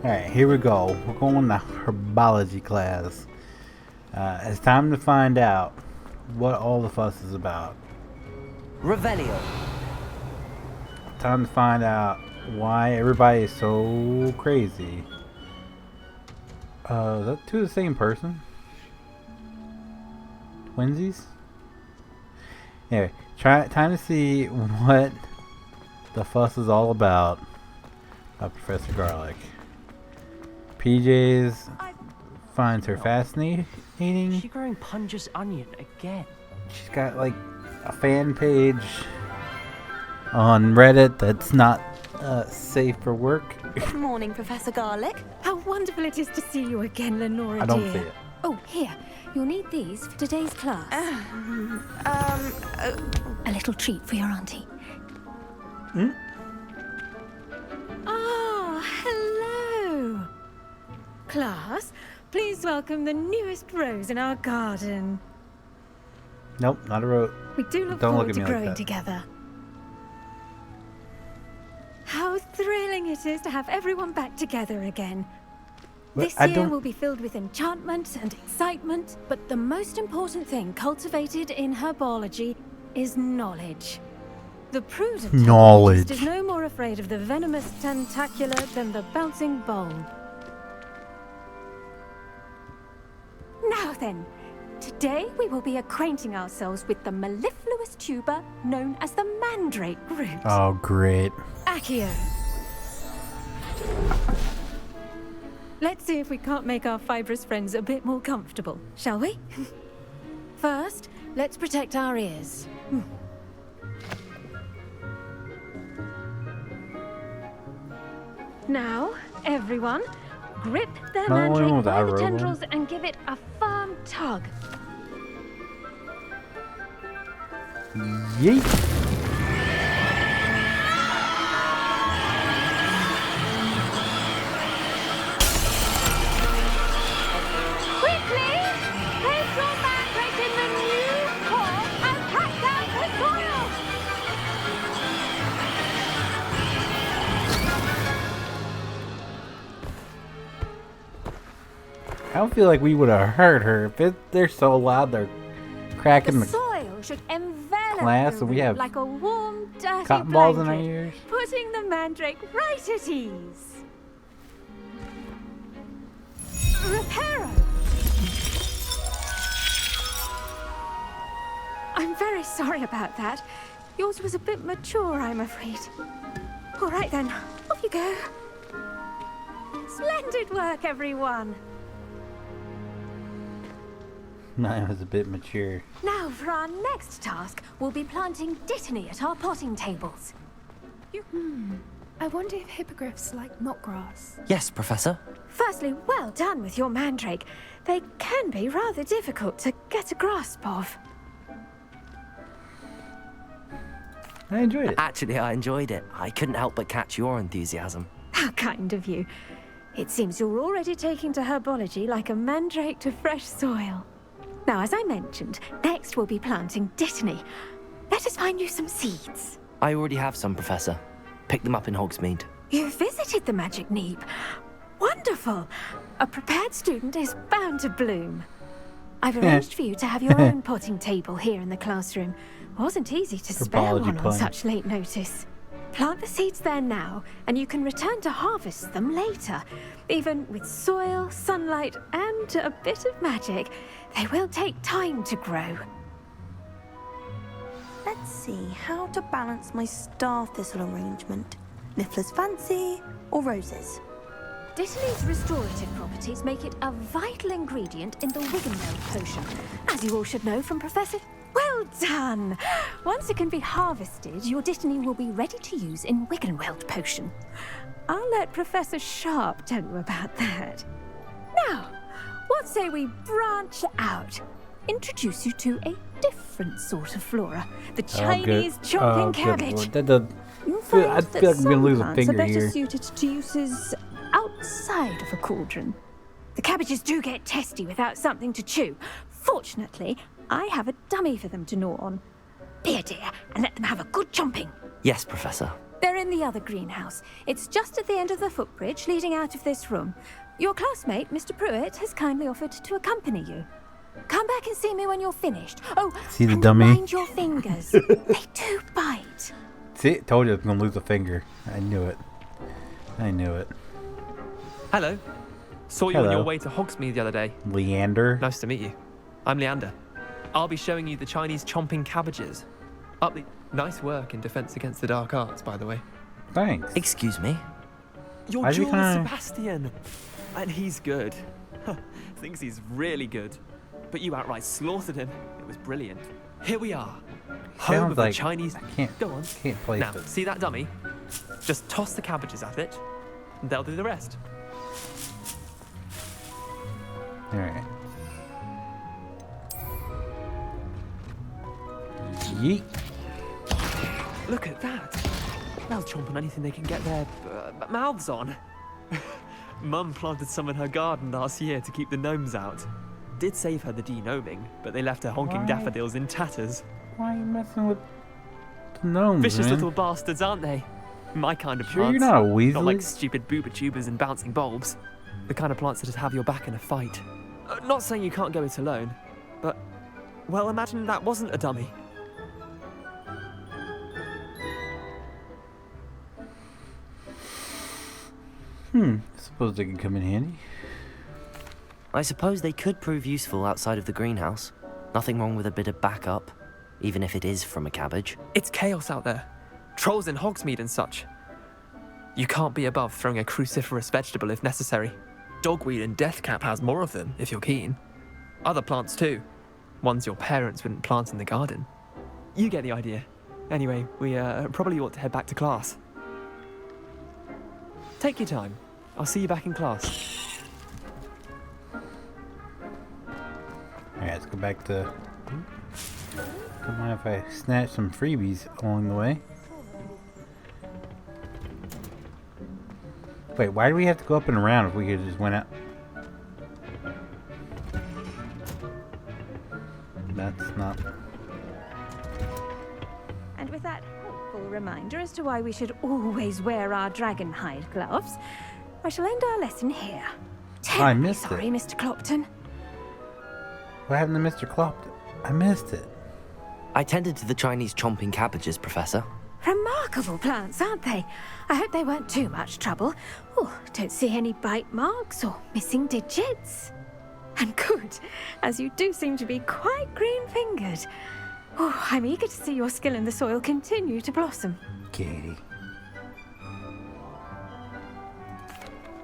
Alright, here we go. We're going to herbology class. It's time to find out what all the fuss is about. Revelio. Time to find out why everybody is so crazy. Is that two the same person? Twinsies? Anyway, time to see what the fuss is all about. Professor Garlic. PJ's finds her fascinating. She's growing Punja's onion again. She's got like a fan page on Reddit that's not safe for work. Good morning, Professor Garlic. How wonderful it is to see you again, Lenora, I don't dear. see it. Oh, here. You'll need these for today's class. A little treat for your auntie. Hmm? Oh, hello. Class, please welcome the newest rose in our garden. Nope, not a rose. We do look Don't look forward at to me like growing that. together. How thrilling it is to have everyone back together again. But This I year don't- will be filled with enchantment and excitement, but the most important thing cultivated in herbology is knowledge. The prudent Knowledge. herbalist is no more afraid of the venomous tentacula than the bouncing bulb. Now then, today we will be acquainting ourselves with the mellifluous tuber known as the mandrake root. Oh, great. Accio. Let's see if we can't make our fibrous friends a bit more comfortable, shall we? First, let's protect our ears. Now, everyone, grip the Another one mandrake with by the arrow. tendrils and give it a firm tug. Yeet. Quickly, place your mandrake in the new pot and pack down the soil. I don't feel like we would have heard her. They're so loud, they're cracking The the soil should envelop class, the and we root have like a warm, dirty cotton balls in our blanket, ears. putting the mandrake right at ease. Reparo! I'm very sorry about that. Yours was a bit mature, I'm afraid. All right then, off you go. Splendid work, everyone. Mine was a bit mature. Now for our next task, we'll be planting dittany at our potting tables. I wonder if hippogriffs like knotgrass. Yes, Professor. Firstly, well done with your mandrake. They can be rather difficult to get a grasp of. I enjoyed it. Actually, I enjoyed it. I couldn't help but catch your enthusiasm. How kind of you. It seems you're already taking to herbology like a mandrake to fresh soil. Now, as I mentioned, next we'll be planting dittany. Let us find you some seeds. I already have some, Professor. Picked them up in Hogsmeade. You visited the Magic Neep. Wonderful. A prepared student is bound to bloom. I've arranged for you to have your own potting table here in the classroom. Wasn't easy to spare Herbology one on plant. such late notice. Plant the seeds there now, and you can return to harvest them later. Even with soil, sunlight, and a bit of magic, they will take time to grow. Let's see how to balance my star thistle arrangement. Niffler's fancy or roses? Dittany's restorative properties make it a vital ingredient in the Wiggenweld potion, as you all should know from Professor... Well done! Once it can be harvested, your dittany will be ready to use in Wiggenweld potion. I'll let Professor Sharp tell you about that. Now, what say we branch out? Introduce you to a different sort of flora, the Chinese chomping cabbage. You'll find I that feel like I'm gonna some lose a plants are finger better here. suited to uses outside of a cauldron. The cabbages do get testy without something to chew. Fortunately, I have a dummy for them to gnaw on. Here, dear, and let them have a good chomping. Yes, Professor. They're in the other greenhouse. It's just at the end of the footbridge leading out of this room. Your classmate, Mr. Pruitt, has kindly offered to accompany you. Come back and see me when you're finished. Oh, See the and dummy? mind your fingers. They do bite. See, told you I was gonna lose a finger. I knew it. I knew it. Hello. Saw you on Hello. your way to Hogsmeade the other day. Leander. Nice to meet you. I'm Leander. I'll be showing you the Chinese chomping cabbages. Nice work in Defense Against the Dark Arts, by the way. Thanks. Excuse me? Your Why'd you jewel, kinda- Sebastian. And he's good. Thinks he's really good. But you outright slaughtered him. It was brilliant. Here we are. Home Sounds of the like Chinese... I can't. Go on. Can't place Now, it. see that dummy? Just toss the cabbages at it, and they'll do the rest. All right. Yeet. Look at that. They'll chomp on anything they can get their mouths on. Mum planted some in her garden last year to keep the gnomes out. Did save her the de-gnoming, but they left her honking Why? daffodils in tatters. Why are you messing with the gnomes, Vicious man? little bastards, aren't they? My kind of Sure plants. you're not a weasley? Not like stupid booba tubers and bouncing bulbs. The kind of plants that just have your back in a fight. Not saying you can't go it alone, but... Well, imagine that wasn't a dummy. Suppose they could come in handy. I suppose they could prove useful outside of the greenhouse. Nothing wrong with a bit of backup, even if it is from a cabbage. It's chaos out there. Trolls in Hogsmeade and such. You can't be above throwing a cruciferous vegetable if necessary. Dogweed and deathcap has more of them, if you're keen. Other plants too. Ones your parents wouldn't plant in the garden. You get the idea. Anyway, we probably ought to head back to class. Take your time. I'll see you back in class. Alright, let's go back to... Don't mind if I snatch some freebies along the way. Wait, why do we have to go up and around if we could just went out? That's not... And with that helpful reminder as to why we should always wear our dragon hide gloves, I shall end our lesson here. I missed it. Sorry, Mr. Clopton. What happened to Mr. Clopton? I missed it. I tended to the Chinese chomping cabbages, Professor. Remarkable plants, aren't they? I hope they weren't too much trouble. Oh, don't see any bite marks or missing digits. And good, as you do seem to be quite green-fingered. Oh, I'm eager to see your skill in the soil continue to blossom. Katie.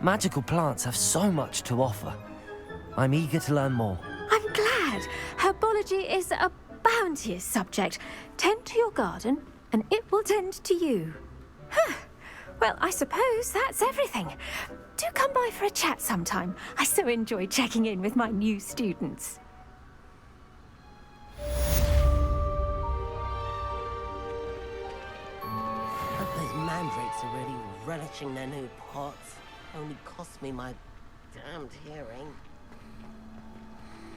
Magical plants have so much to offer. I'm eager to learn more. I'm glad. Herbology is a bounteous subject. Tend to your garden, and it will tend to you. Huh. Well, I suppose that's everything. Do come by for a chat sometime. I so enjoy checking in with my new students. Those mandrakes are really relishing their new pots. Only cost me my damned hearing.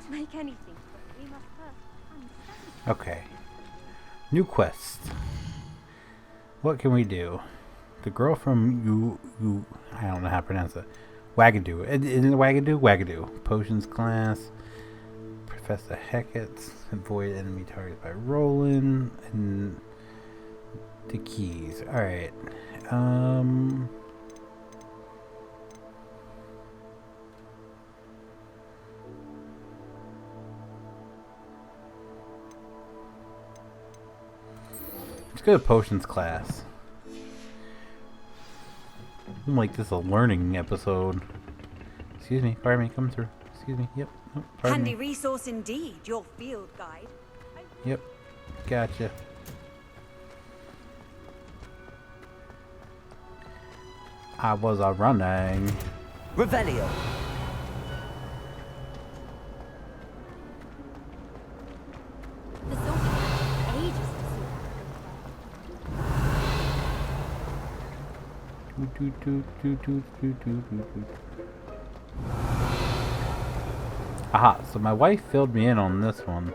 To make anything, we must first understand. Okay. New quest. What can we do? The girl from I don't know how to pronounce it. Wagadoo. Isn't it Wagadoo? Wagadoo. Potions class. Professor Heckett's. Avoid enemy targets by rolling. And the keys. Alright. Let's go to potions class. I'm like this is a learning episode. Excuse me, pardon me, come through. Excuse me, yep. Oh, pardon Handy me. resource indeed, your field guide. Yep, gotcha. I was running. Revelio. The song took ages Aha, so my wife filled me in on this one.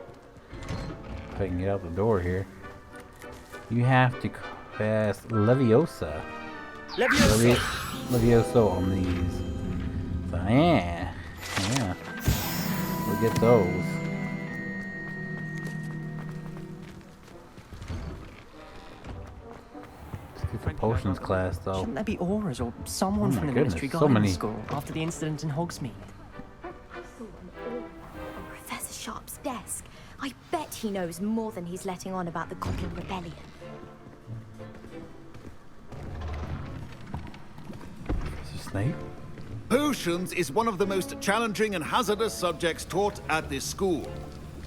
If I can get out the door here. You have to Fast Leviosa. Levioso on these. So yeah. We'll get those. Let's get the potions class though. Shouldn't there be auras or someone Oh my from the goodness, ministry so guiding many. the school after the incident in Hogsmeade? On Professor Sharp's desk. I bet he knows more than he's letting on about the Goblin Rebellion. Snape? Potions is one of the most challenging and hazardous subjects taught at this school.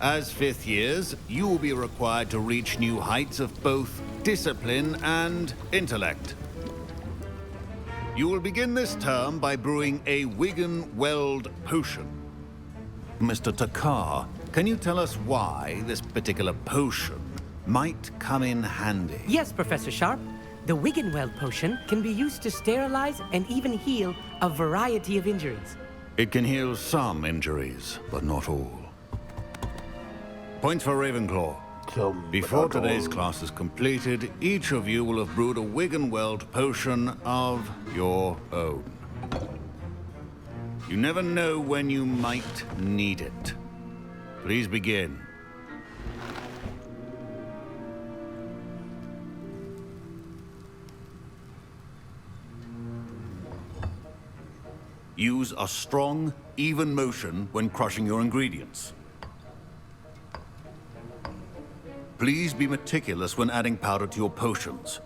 As fifth years, you will be required to reach new heights of both discipline and intellect. You will begin this term by brewing a Wigan-Weld potion. Mr. Takar, can you tell us why this particular potion might come in handy? Yes, Professor Sharp. The Wiggenweld potion can be used to sterilize and even heal a variety of injuries. It can heal some injuries, but not all. Points for Ravenclaw. Before today's class is completed, each of you will have brewed a Wiggenweld potion of your own. You never know when you might need it. Please begin. Use a strong, even motion when crushing your ingredients. Please be meticulous when adding powder to your potions.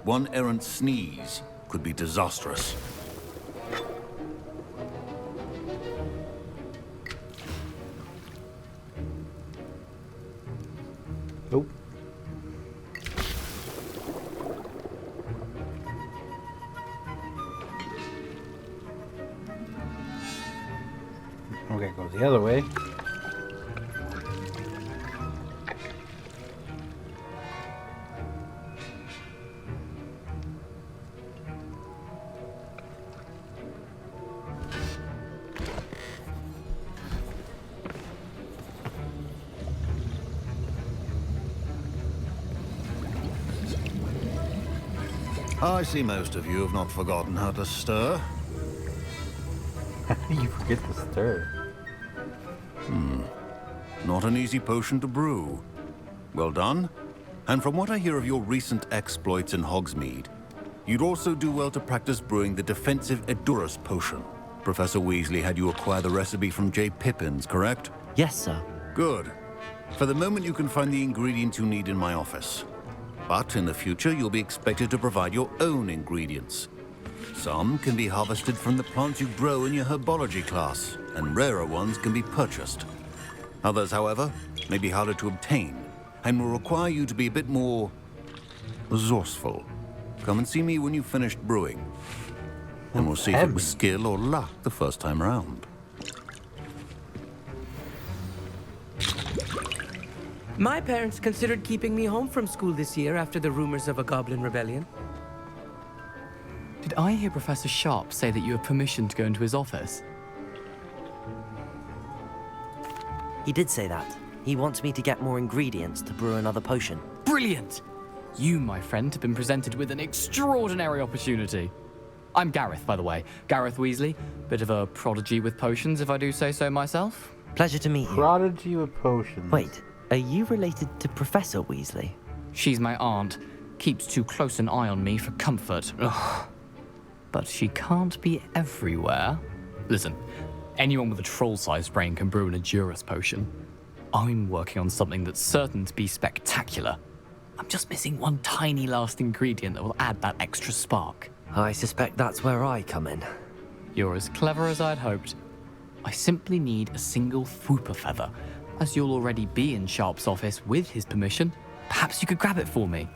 One errant sneeze could be disastrous. Nope. Okay, goes the other way. I see most of you have not forgotten how to stir. You forget to stir. Not an easy potion to brew. Well done. And from what I hear of your recent exploits in Hogsmeade, you'd also do well to practice brewing the defensive Edurus potion. Professor Weasley had you acquire the recipe from J. Pippins, correct? Yes, sir. Good. For the moment, you can find the ingredients you need in my office. But in the future, you'll be expected to provide your own ingredients. Some can be harvested from the plants you grow in your herbology class, and rarer ones can be purchased. Others, however, may be harder to obtain, and will require you to be a bit more resourceful. Come and see me when you've finished brewing, and we'll see if it was skill or luck the first time around. My parents considered keeping me home from school this year after the rumors of a goblin rebellion. Did I hear Professor Sharp say that you have permission to go into his office? He did say that. He wants me to get more ingredients to brew another potion. Brilliant! You, my friend, have been presented with an extraordinary opportunity. I'm Gareth, by the way. Gareth Weasley. Bit of a prodigy with potions, if I do say so myself. Pleasure to meet you. Prodigy with potions. Wait, are you related to Professor Weasley? She's my aunt. Keeps too close an eye on me for comfort. Ugh. But she can't be everywhere. Listen, anyone with a troll-sized brain can brew an Edurus potion. I'm working on something that's certain to be spectacular. I'm just missing one tiny last ingredient that will add that extra spark. I suspect that's where I come in. You're as clever as I'd hoped. I simply need a single Fwooper feather. As you'll already be in Sharp's office with his permission, perhaps you could grab it for me.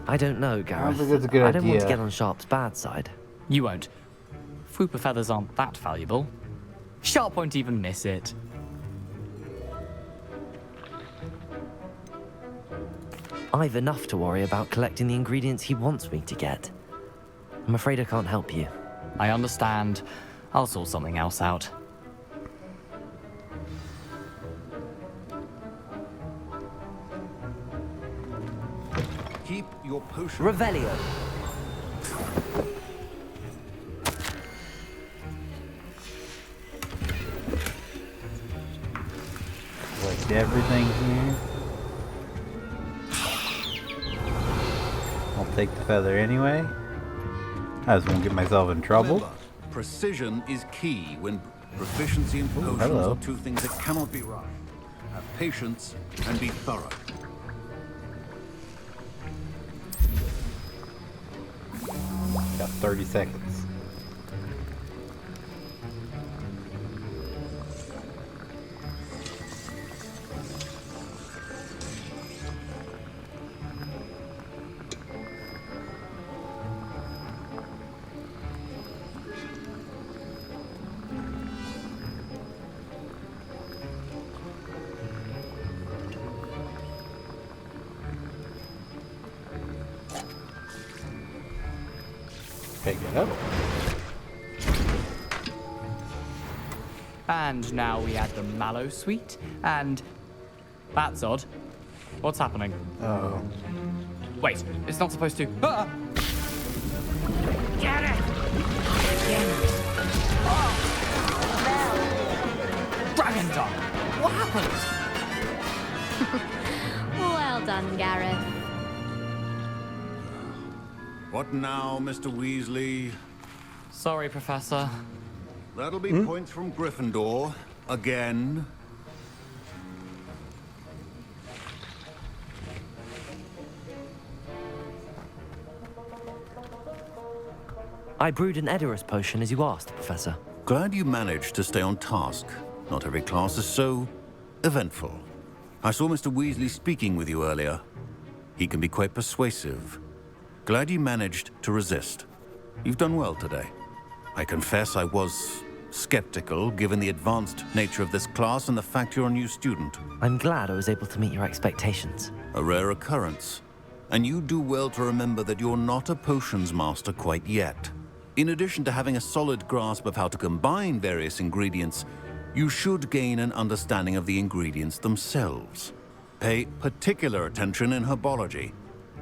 I don't know, Gareth. I don't think that's a good I don't want to idea. get on Sharp's bad side. You won't. Fwooper feathers aren't that valuable. Sharp won't even miss it. I've enough to worry about collecting the ingredients he wants me to get. I'm afraid I can't help you. I understand. I'll sort something else out. Keep your potion. Revelio. Collect everything here. I'll take the feather anyway. I just won't get myself in trouble. Remember, precision is key when proficiency in potions are two things that cannot be rushed. Have patience and be thorough. Got 30 seconds. Pick it up. And now we add the mallow sweet, and that's odd. What's happening? Oh. Wait, it's not supposed to. Ah! Get it! Dragon tongue! What happened? Well done, Gareth. What now, Mr. Weasley? Sorry, Professor. That'll be points from Gryffindor. Again. I brewed an Edorus potion as you asked, Professor. Glad you managed to stay on task. Not every class is so eventful. I saw Mr. Weasley speaking with you earlier. He can be quite persuasive. Glad you managed to resist. You've done well today. I confess I was skeptical, given the advanced nature of this class and the fact you're a new student. I'm glad I was able to meet your expectations. A rare occurrence. And you do well to remember that you're not a potions master quite yet. In addition to having a solid grasp of how to combine various ingredients, you should gain an understanding of the ingredients themselves. Pay particular attention in herbology.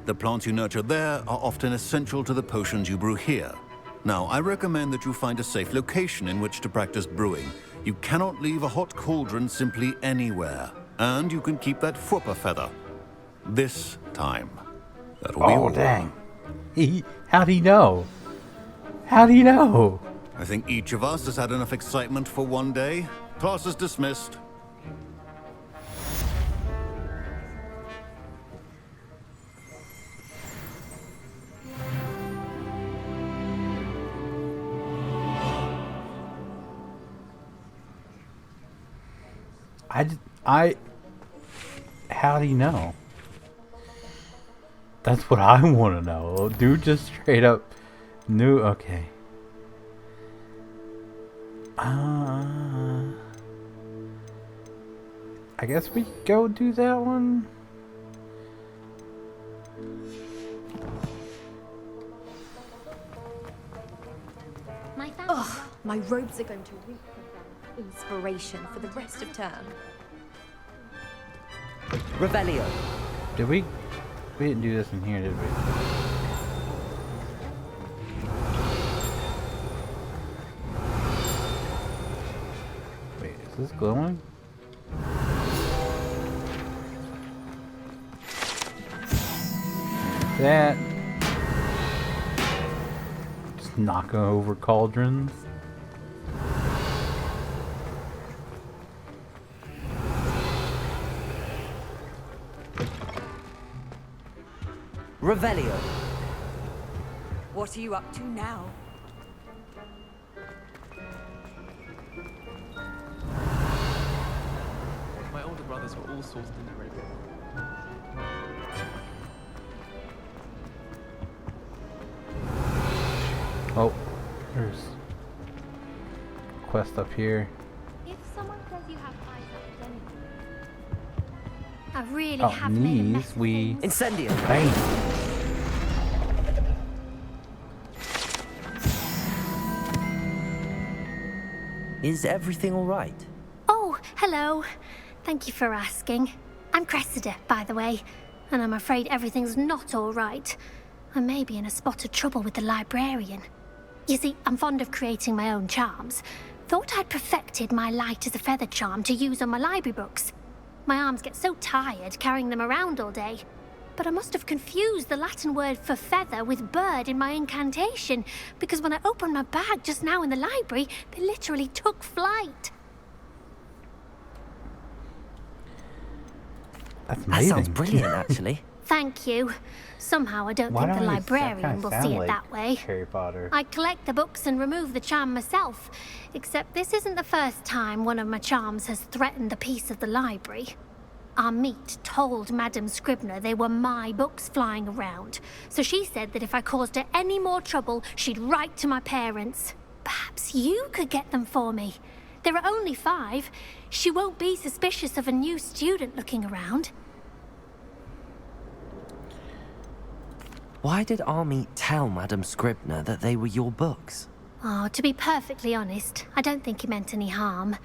The plants you nurture there are often essential to the potions you brew here. Now, I recommend that you find a safe location in which to practice brewing. You cannot leave a hot cauldron simply anywhere. And you can keep that Fwooper feather. This time. That'll be all. Oh, dang. How'd he know? How'd he know? I think each of us has had enough excitement for one day. Class is dismissed. How'd he know? That's what I want to know. Dude just straight up knew. Okay. I guess we go do that one. Ugh, my robes are going to reek of inspiration for the rest of term. Revelio. Did we? We didn't do this in here, did we? Wait, is this glowing? That. Just knocking over cauldrons. Revelio. What are you up to now? My older brothers were all sorted into radio. Oh, there's a quest up here. If someone says you have eyes up at anything, I really Oh, have made a mess knees, of we... things. Incendio. Bang. Is everything all right? Oh, hello. Thank you for asking. I'm Cressida, by the way. and I'm afraid everything's not all right. I may be in a spot of trouble with the librarian. You see, I'm fond of creating my own charms. Thought I'd perfected my light as a feather charm to use on my library books. My arms get so tired carrying them around all day. But I must have confused the Latin word for feather with bird in my incantation, because when I opened my bag just now in the library, they literally took flight. That's amazing. That sounds brilliant, actually. Thank you. Somehow I don't think the librarian will see it that way. Harry Potter. I collect the books and remove the charm myself, except this isn't the first time one of my charms has threatened the peace of the library. Amit told Madame Scribner they were my books flying around, so she said that if I caused her any more trouble, she'd write to my parents. Perhaps you could get them for me. There are only 5. She won't be suspicious of a new student looking around. Why did Amit tell Madame Scribner that they were your books? Oh, to be perfectly honest, I don't think he meant any harm.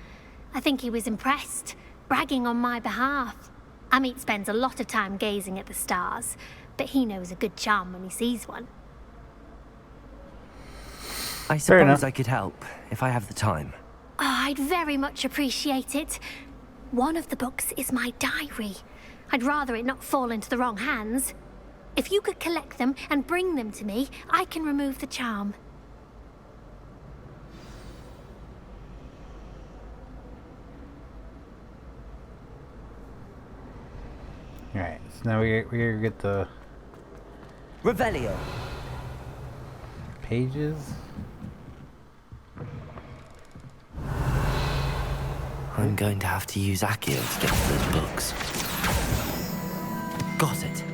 I think he was impressed, bragging on my behalf. Amit spends a lot of time gazing at the stars, but he knows a good charm when he sees one. I suppose I could help, if I have the time. Oh, I'd very much appreciate it. One of the books is my diary. I'd rather it not fall into the wrong hands. If you could collect them and bring them to me, I can remove the charm. Alright, so now we gotta get the... Revelio. Pages? I'm going to have to use Accio to get to those books. Got it.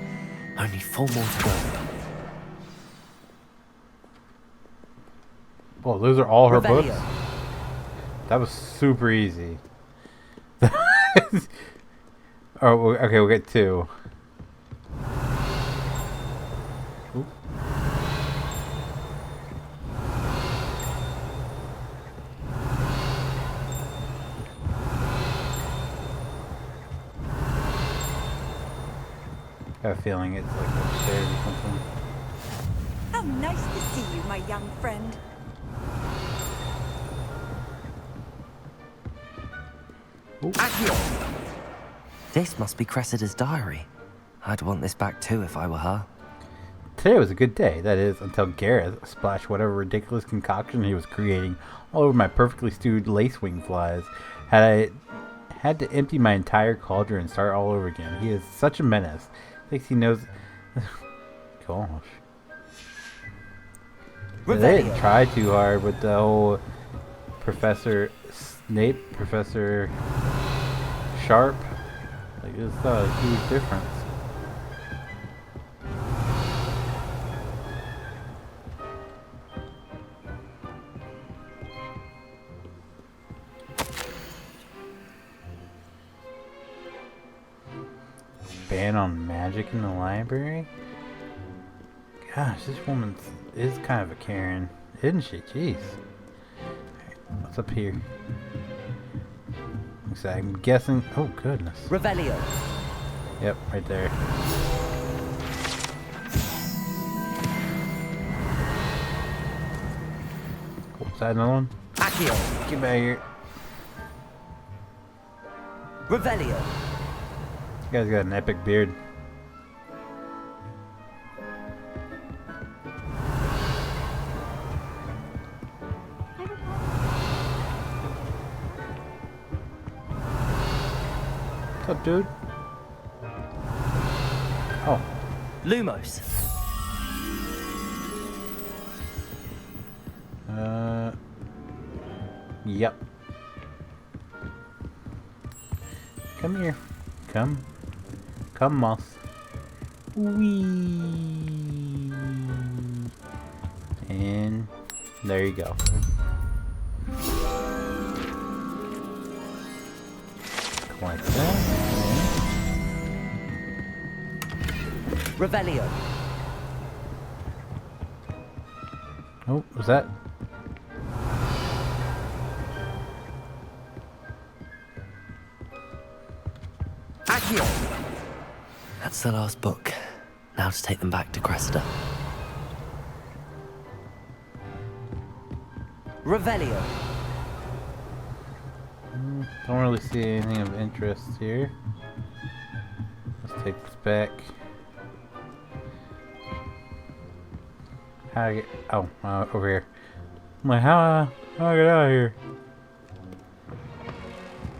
Only 4 more to go. Oh, those are all her Revelio. books? That was super easy. Oh, okay, we'll get 2. Oop. I have a feeling it's like upstairs or something. How nice to see you, my young friend. Accio! This must be Cressida's diary. I'd want this back too if I were her. Today was a good day, that is, until Gareth splashed whatever ridiculous concoction he was creating all over my perfectly stewed lacewing flies. Had to empty my entire cauldron and start all over again. He is such a menace. Thinks he knows... Gosh. They didn't try too hard with the whole Professor Snape, Professor Sharp. Like, it's a huge difference. Ban on magic in the library? Gosh, this woman is kind of a Karen, isn't she? Jeez. Right, what's up here? Looks like I'm guessing. Oh, goodness. Revelio. Yep, right there. Oh, is that another one? Accio. Get back here. Revelio. This guy's got an epic beard. What's up, dude? Oh. Lumos. Yep. Come here. Come. Come, moss. Whee! And there you go. Like that. Revelio. Oh, was that? Accio. That's the last book. Now to take them back to Cressida. Revelio. Don't really see anything of interest here. Let's take this back. How do I get... Oh, over here. I'm like, how do I get out of here?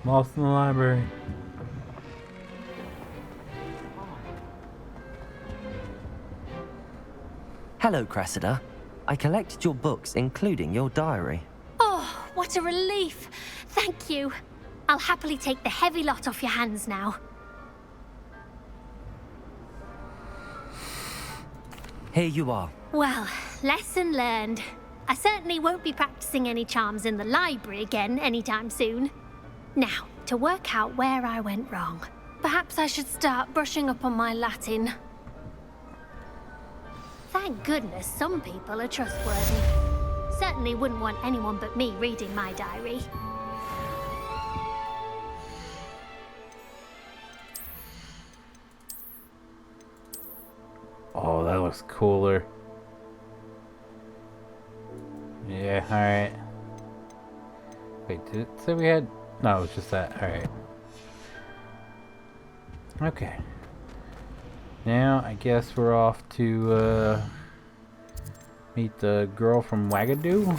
I'm lost in the library. Hello, Cressida. I collected your books, including your diary. Oh, what a relief. Thank you. I'll happily take the heavy lot off your hands now. Here you are. Well, lesson learned. I certainly won't be practicing any charms in the library again anytime soon. Now, to work out where I went wrong. Perhaps I should start brushing up on my Latin. Thank goodness some people are trustworthy. Certainly wouldn't want anyone but me reading my diary. Oh, that looks cooler. Yeah, alright. Wait, did it say we had... No, it was just that. Alright. Okay. Now, I guess we're off to, meet the girl from Wagadoo?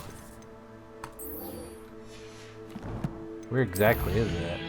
Where exactly is that?